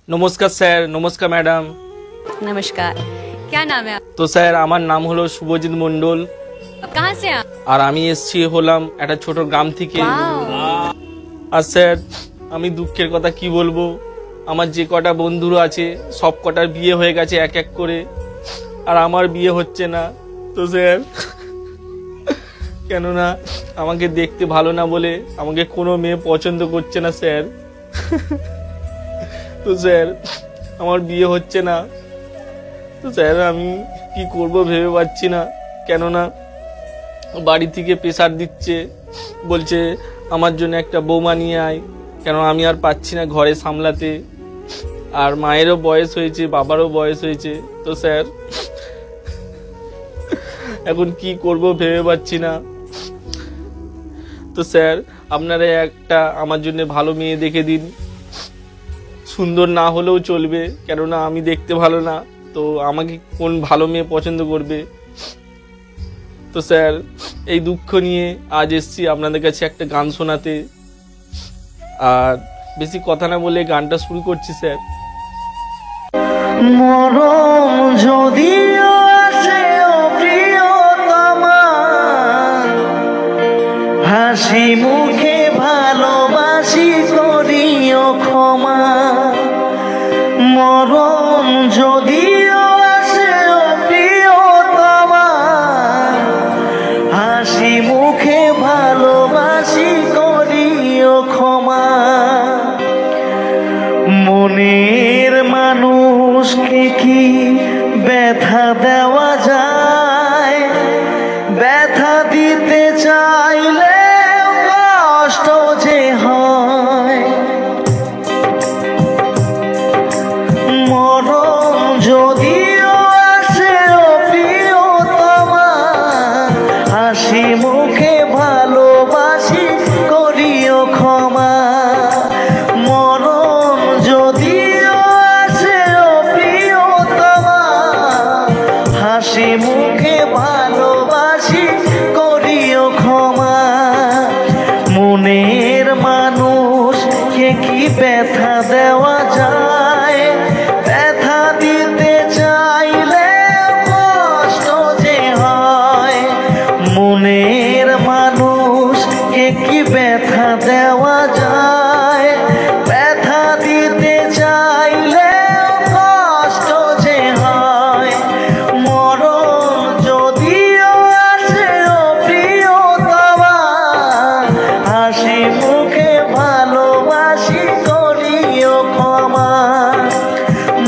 নমস্কার স্যার, নমস্কার ম্যাডাম। नमस्कार। क्या नाम है आप? তো স্যার আমার নাম হলো শুভজিৎ মণ্ডল, आप कहाँ से हैं? আর আমি এসেছি হলাম একটা ছোট গ্রাম থেকে। वाओ। আর স্যার আমি দুঃখের কথা কি বলবো, আমার যে কটা বন্ধুরা আছে সব কটার বিয়ে হয়ে গেছে এক এক করে, আর আমার বিয়ে হচ্ছে না। তো স্যার কেননা আমাকে দেখতে ভালো না বলে আমাকে কোনো মেয়ে পছন্দ করছে না স্যার। তো স্যার আমার বিয়ে হচ্ছে না। তো স্যার আমি কি করব ভেবে পাচ্ছি না, কেননা বাড়ি থেকে প্রেসার দিচ্ছে, বলছে আমার জন্য একটা বৌমা নিয়ে আয়, কেন আমি আর পাচ্ছি না ঘরে সামলাতে, আর মায়েরও বয়স হয়েছে, বাবারও বয়স হয়েছে। তো স্যার এখন কি করব ভেবে পাচ্ছি না। তো স্যার আপনারা একটা আমার জন্য ভালো মেয়ে দেখে দিন, সুন্দর না হলেও চলবে, কেননা আমি দেখতে ভালো না। তো আমাকে কোন ভালো মেয়ে পছন্দ করবে? তো স্যার এই দুঃখ নিয়ে আজ এসছি আপনাদের কাছে একটা গান শোনাতে, আর বেশি কথা না বলে গানটা শুরু করছি স্যার। মরম যদিও আসে ও প্রিয়তমা, হাসি মুখে ভালোবাসি করিও ক্ষমা। মরম যদিও আসে ও প্রিয়তমা, হাসি মুখে ভালোবাসি করিও ক্ষমা। মনের মানুষকে কি ব্যথা দেওয়া যায়? ব্যথা দিতে চাইলে কষ্ট যে হয়। মরণ যদিও আসে ও প্রিয়তমা, হাসি মুখে ভালোবাসি করিও ক্ষমা। মরণ যদিও আসে ও প্রিয়তমা, হাসি মুখে ভালোবাসি করিও ক্ষমা। মনের মানুষকে কি ব্যথা দেওয়া যায়? ব্যথা দিতে চাইলে কষ্ট যে হয়। মনের মানুষকে কি ব্যথা দেওয়া যায়? ব্যথা দিতে চাইলে কষ্ট যে হয়। মরণ যদিও আসে ও প্রিয়তমা, হাসি মুখে ভালোবাসি করিও ক্ষমা।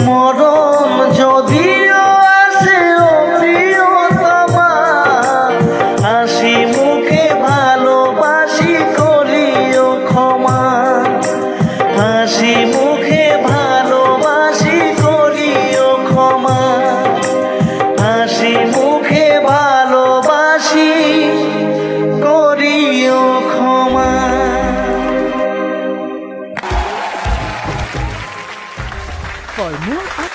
মরণ যদিও আসে ও প্রিয়তমা, হাসি মুখে ভালোবাসি করিও ক্ষমা। হাসি মুখে ভালোবাসি করিও ক্ষমা। হাসি মুখে ভালোবাসি করিও ক্ষমা। For more